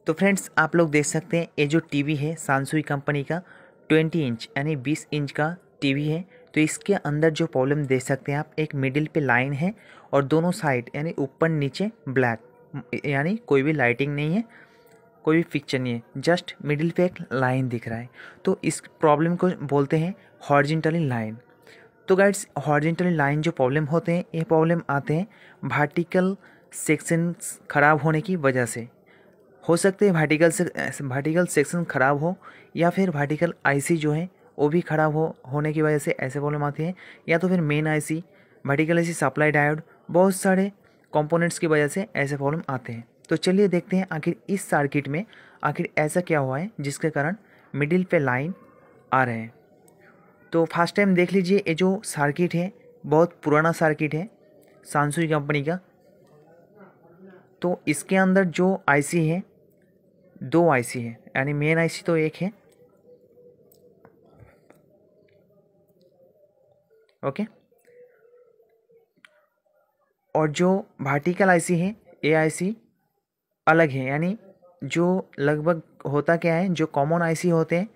तो फ्रेंड्स आप लोग देख सकते हैं ये जो टीवी है सांसुई कंपनी का 20 इंच यानी 20 इंच का टीवी है। तो इसके अंदर जो प्रॉब्लम देख सकते हैं आप, एक मिडिल पे लाइन है और दोनों साइड यानी ऊपर नीचे ब्लैक, यानी कोई भी लाइटिंग नहीं है, कोई भी पिक्चर नहीं है, जस्ट मिडिल पे एक लाइन दिख रहा है। तो इस प्रॉब्लम को बोलते हैं हॉरिजॉन्टली लाइन। तो गाइड्स हॉरिजॉन्टली लाइन जो प्रॉब्लम होते हैं ये प्रॉब्लम आते हैं वर्टिकल सेक्शंस खराब होने की वजह से। हो सकते हैं वर्टिकल सेक्शन ख़राब हो, या फिर वर्टिकल आईसी जो है वो भी ख़राब होने की वजह से ऐसे प्रॉब्लम आती है, या तो फिर main IC, vertical IC, supply diode, बहुत सारे कंपोनेंट्स की वजह से ऐसे प्रॉब्लम आते हैं। तो चलिए देखते हैं आखिर इस सर्किट में आखिर ऐसा क्या हुआ है जिसके कारण मिडिल पे लाइन आ रहे हैं। तो फर्स्ट टाइम देख लीजिए, ये जो सर्किट है बहुत पुराना सर्किट है सांसुई कंपनी का। तो इसके अंदर जो आईसी है, दो आईसी है, यानी मेन आईसी तो एक है, ओके, और जो वर्टिकल आईसी है ये आईसी अलग है। यानी जो लगभग होता क्या है, जो कॉमन आईसी होते हैं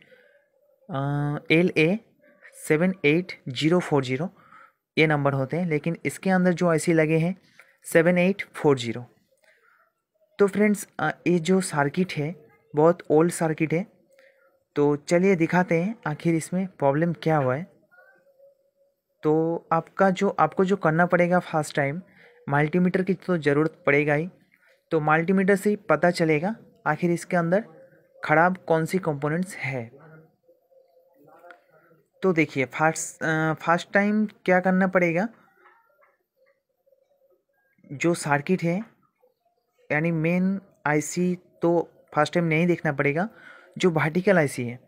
LA78040 ये नंबर होते हैं, लेकिन इसके अंदर जो आईसी लगे हैं 7840। तो फ्रेंड्स ये जो सर्किट है बहुत ओल्ड सर्किट है। तो चलिए दिखाते हैं आखिर इसमें प्रॉब्लम क्या हुआ है। तो आपको जो करना पड़ेगा फर्स्ट टाइम, मल्टीमीटर की तो ज़रूरत पड़ेगा ही। तो मल्टीमीटर से ही पता चलेगा आखिर इसके अंदर ख़राब कौन सी कंपोनेंट्स है। तो देखिए फर्स्ट टाइम क्या करना पड़ेगा, जो सर्किट है यानी मेन आईसी तो फर्स्ट टाइम नहीं देखना पड़ेगा, जो वर्टिकल आईसी है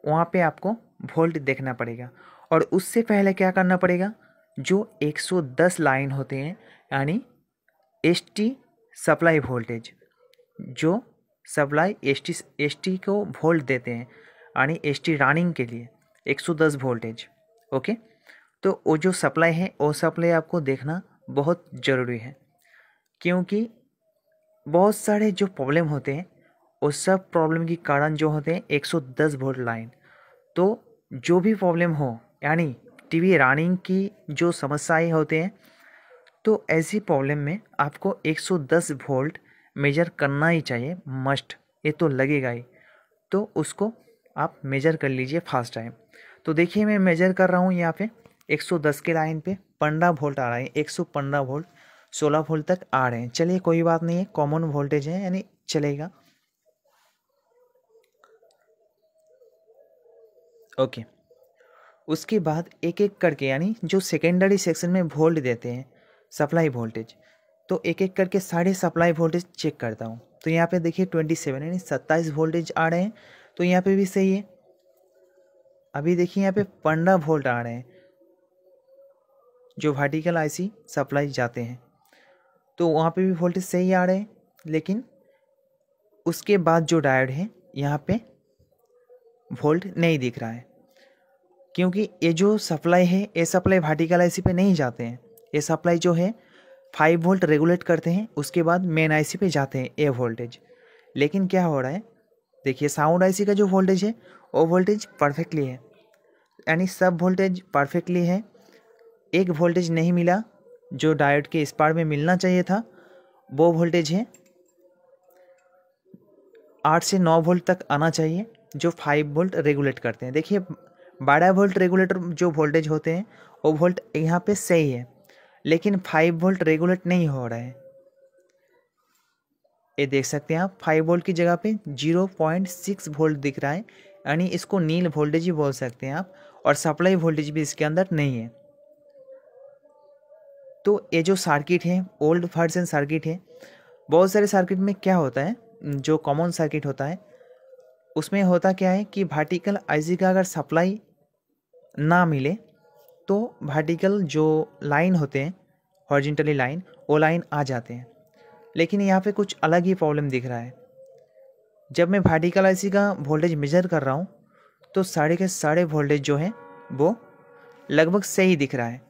वहाँ पे आपको वोल्ट देखना पड़ेगा। और उससे पहले क्या करना पड़ेगा, जो 110 लाइन होते हैं यानी एसटी सप्लाई वोल्टेज, जो सप्लाई एसटी को वोल्ट देते हैं यानी एसटी रनिंग के लिए 110 वोल्टेज, ओके। तो वो जो सप्लाई है वो सप्लाई आपको देखना बहुत ज़रूरी है, क्योंकि बहुत सारे जो प्रॉब्लम होते हैं वो सब प्रॉब्लम के कारण जो होते हैं 110 वोल्ट लाइन। तो जो भी प्रॉब्लम हो यानी टीवी रनिंग की जो समस्याएं होते हैं, तो ऐसी प्रॉब्लम में आपको 110 वोल्ट मेजर करना ही चाहिए, मस्ट, ये तो लगेगा ही। तो उसको आप मेजर कर लीजिए फर्स्ट टाइम। तो देखिए मैं मेजर कर रहा हूँ यहाँ पे 110 के लाइन पे 15 वोल्ट आ रहे हैं, 115 वोल्ट 16 वोल्ट तक आ रहे हैं। चलिए कोई बात नहीं है, कॉमन वोल्टेज है यानी चलेगा, ओके। उसके बाद एक एक करके यानी जो सेकेंडरी सेक्शन में वोल्ट देते हैं सप्लाई वोल्टेज, तो एक एक करके सारे सप्लाई वोल्टेज चेक करता हूँ। तो यहाँ पे देखिए 27 यानी 27 वोल्टेज आ रहे हैं, तो यहाँ पे भी सही है। अभी देखिए यहाँ पे 15 वोल्ट आ रहे हैं जो वर्टिकल आईसी सप्लाई जाते हैं, तो वहाँ पे भी वोल्टेज सही आ रहे हैं। लेकिन उसके बाद जो डायोड है यहाँ पे वोल्ट नहीं दिख रहा है, क्योंकि ये जो सप्लाई है ये सप्लाई वर्टिकल आईसी पे नहीं जाते हैं। ये सप्लाई जो है 5 वोल्ट रेगुलेट करते हैं, उसके बाद मेन आईसी पे जाते हैं ये वोल्टेज। लेकिन क्या हो रहा है, देखिए साउंड आईसी का जो वोल्टेज है वो वोल्टेज परफेक्टली है, यानी सब वोल्टेज परफेक्टली है। एक वोल्टेज नहीं मिला जो डायोड के इस पार में मिलना चाहिए था, वो वोल्टेज है 8 से 9 वोल्ट तक आना चाहिए, जो 5 वोल्ट रेगुलेट करते हैं। देखिए 12 वोल्ट रेगुलेटर जो वोल्टेज होते हैं वो वोल्ट यहाँ पे सही है, लेकिन 5 वोल्ट रेगुलेट नहीं हो रहा है। ये देख सकते हैं आप 5 वोल्ट की जगह पे 0.6 वोल्ट दिख रहा है, यानी इसको नील वोल्टेज ही बोल सकते हैं आप, और सप्लाई वोल्टेज भी इसके अंदर नहीं है। तो ये जो सर्किट है ओल्ड वर्जन सर्किट है। बहुत सारे सर्किट में क्या होता है, जो कॉमन सर्किट होता है उसमें होता क्या है कि वर्टिकल आईसी का अगर सप्लाई ना मिले तो वर्टिकल जो लाइन होते हैं हॉरिजॉन्टली लाइन, वो लाइन आ जाते हैं। लेकिन यहाँ पे कुछ अलग ही प्रॉब्लम दिख रहा है। जब मैं वर्टिकल आईसी का वोल्टेज मेजर कर रहा हूँ तो सारे के सारे वोल्टेज जो है वो लगभग सही दिख रहा है।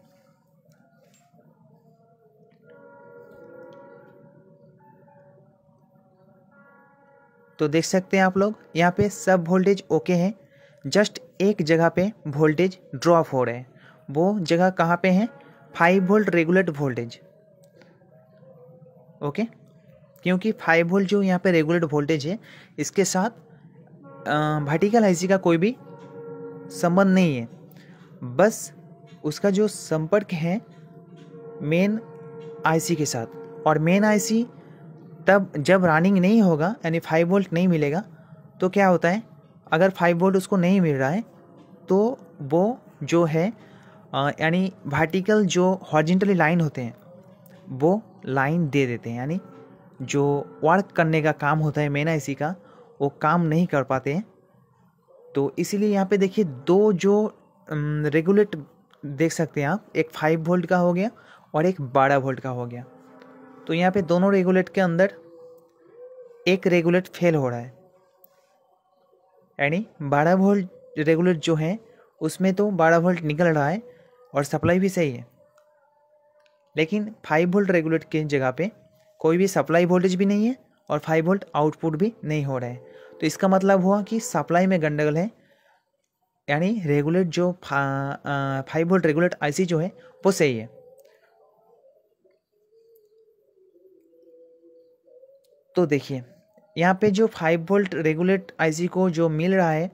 तो देख सकते हैं आप लोग यहाँ पे सब वोल्टेज ओके हैं, जस्ट एक जगह पे वोल्टेज ड्रॉप हो रहे हैं। वो जगह कहाँ पे है? 5 वोल्ट रेगुलेट वोल्टेज। ओके, क्योंकि 5 वोल्ट जो यहाँ पे रेगुलेट वोल्टेज है इसके साथ वर्टिकल आईसी का कोई भी संबंध नहीं है, बस उसका जो संपर्क है मेन आईसी के साथ। और मेन आईसी तब जब रनिंग नहीं होगा यानी 5 वोल्ट नहीं मिलेगा तो क्या होता है, अगर 5 वोल्ट उसको नहीं मिल रहा है तो वो जो है यानी वर्टिकल जो हॉरिजॉन्टली लाइन होते हैं वो लाइन दे देते हैं, यानी जो वर्क करने का काम होता है मेन आईसी का वो काम नहीं कर पाते हैं। तो इसीलिए यहाँ पे देखिए दो जो रेगुलेट देख सकते हैं आप, एक 5 वोल्ट का हो गया और एक 12 वोल्ट का हो गया। तो यहाँ पे दोनों रेगुलेट के अंदर एक रेगुलेट फेल हो रहा है, यानी 12 वोल्ट रेगुलेट जो है उसमें तो 12 वोल्ट निकल रहा है और सप्लाई भी सही है, लेकिन 5 वोल्ट रेगुलेट के जगह पे कोई भी सप्लाई वोल्टेज भी नहीं है और 5 वोल्ट आउटपुट भी नहीं हो रहा है। तो इसका मतलब हुआ कि सप्लाई में गंडगोल है, यानी रेगुलेट जो 5 वोल्ट रेगुलेट आईसी जो है वो सही है। तो देखिए यहाँ पे जो 5 वोल्ट रेगुलेट आईसी को जो मिल रहा है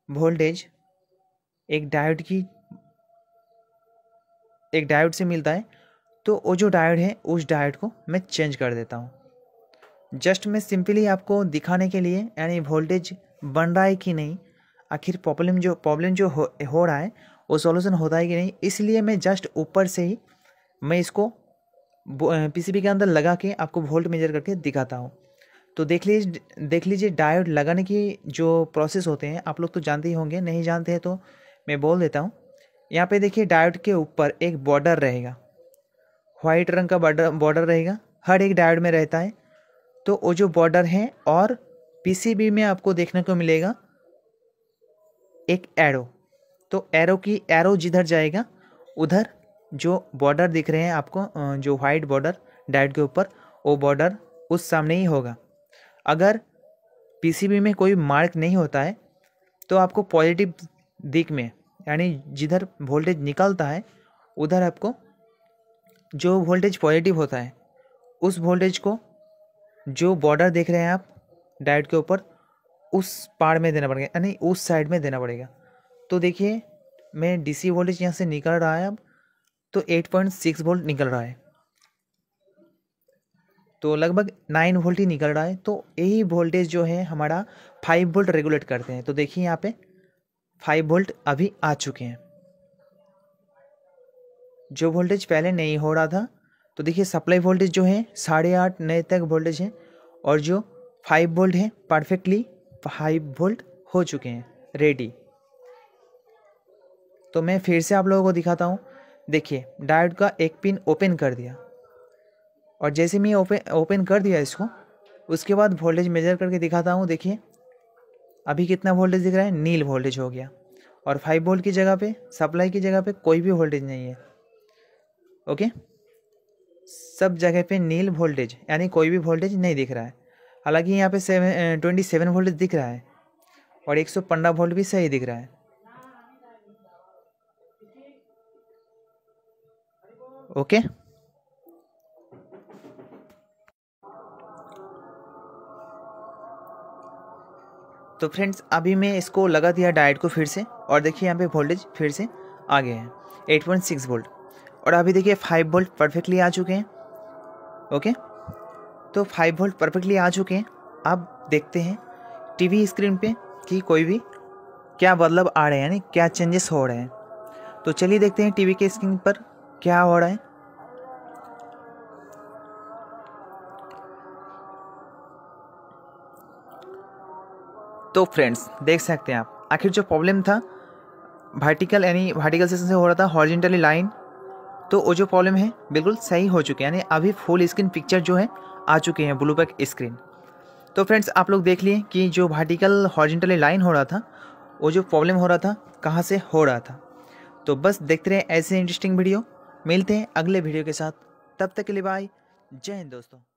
वोल्टेज एक डायोड से मिलता है, तो वो जो डायोड है उस डायोड को मैं चेंज कर देता हूँ। जस्ट मैं सिंपली आपको दिखाने के लिए, यानी वोल्टेज बन रहा है कि नहीं, आखिर प्रॉब्लम जो हो रहा है वो सॉल्यूशन होता है कि नहीं, इसलिए मैं जस्ट ऊपर से ही मैं इसको पीसीबी के अंदर लगा के आपको वोल्ट मेजर करके दिखाता हूँ। तो देख लीजिए डायोड लगाने की जो प्रोसेस होते हैं आप लोग तो जानते ही होंगे, नहीं जानते हैं तो मैं बोल देता हूँ। यहाँ पे देखिए डायोड के ऊपर एक बॉर्डर रहेगा, वाइट रंग का बॉर्डर रहेगा, हर एक डायोड में रहता है। तो वो जो बॉर्डर है और पीसीबी में आपको देखने को मिलेगा एक एरो। तो एरो जिधर जाएगा उधर जो बॉर्डर दिख रहे हैं आपको, जो वाइट बॉर्डर डायोड के ऊपर, वो बॉर्डर उस सामने ही होगा। अगर पीसीबी में कोई मार्क नहीं होता है तो आपको पॉजिटिव दिक में, यानी जिधर वोल्टेज निकलता है उधर आपको जो वोल्टेज पॉजिटिव होता है उस वोल्टेज को जो बॉर्डर देख रहे हैं आप डायोड के ऊपर उस पार में देना पड़ेगा, यानी उस साइड में देना पड़ेगा। तो देखिए मैं डीसी वोल्टेज यहाँ से निकल रहा है अब, तो 8.6 वोल्ट निकल रहा है, तो लगभग 9 वोल्ट ही निकल रहा है। तो यही वोल्टेज जो है हमारा 5 वोल्ट रेगुलेट करते हैं। तो देखिए यहाँ पे 5 वोल्ट अभी आ चुके हैं, जो वोल्टेज पहले नहीं हो रहा था। तो देखिए सप्लाई वोल्टेज जो है 8.5 नए तक वोल्टेज है, और जो 5 वोल्ट है परफेक्टली 5 वोल्ट हो चुके हैं रेडी। तो मैं फिर से आप लोगों को दिखाता हूँ। देखिए डायोड का एक पिन ओपन कर दिया, और जैसे मैं ओपन कर दिया इसको, उसके बाद वोल्टेज मेजर करके दिखाता हूँ। देखिए अभी कितना वोल्टेज दिख रहा है, नील वोल्टेज हो गया, और 5 वोल्ट की जगह पे, सप्लाई की जगह पे कोई भी वोल्टेज नहीं है। ओके, सब जगह पे नील वोल्टेज, यानी कोई भी वोल्टेज नहीं दिख रहा है। हालांकि यहाँ पे 27 वोल्टेज दिख रहा है और 115 वोल्ट भी सही दिख रहा है। ओके, तो फ्रेंड्स अभी मैं इसको लगा दिया डायोड को फिर से, और देखिए यहाँ पे वोल्टेज फिर से आ गए हैं 8.6 वोल्ट, और अभी देखिए 5 वोल्ट परफेक्टली आ चुके हैं। ओके, तो 5 वोल्ट परफेक्टली आ चुके हैं। अब देखते हैं टीवी स्क्रीन पे कि कोई भी क्या बदलाव आ रहे हैं, यानी क्या चेंजेस हो रहे हैं। तो चलिए देखते हैं टीवी के स्क्रीन पर क्या हो रहा है। तो फ्रेंड्स देख सकते हैं आप, आखिर जो प्रॉब्लम था वर्टिकल सेक्शन से हो रहा था हॉरिजॉन्टली लाइन, तो वो जो प्रॉब्लम है बिल्कुल सही हो चुके हैं, यानी अभी फुल स्क्रीन पिक्चर जो है आ चुके हैं, ब्लूबैक स्क्रीन। तो फ्रेंड्स आप लोग देख लिए कि जो वर्टिकल हॉरिजॉन्टली लाइन हो रहा था, वो जो प्रॉब्लम हो रहा था कहाँ से हो रहा था। तो बस देखते रहे ऐसे इंटरेस्टिंग वीडियो, मिलते हैं अगले वीडियो के साथ, तब तक के लिए बाय, जय हिंद दोस्तों।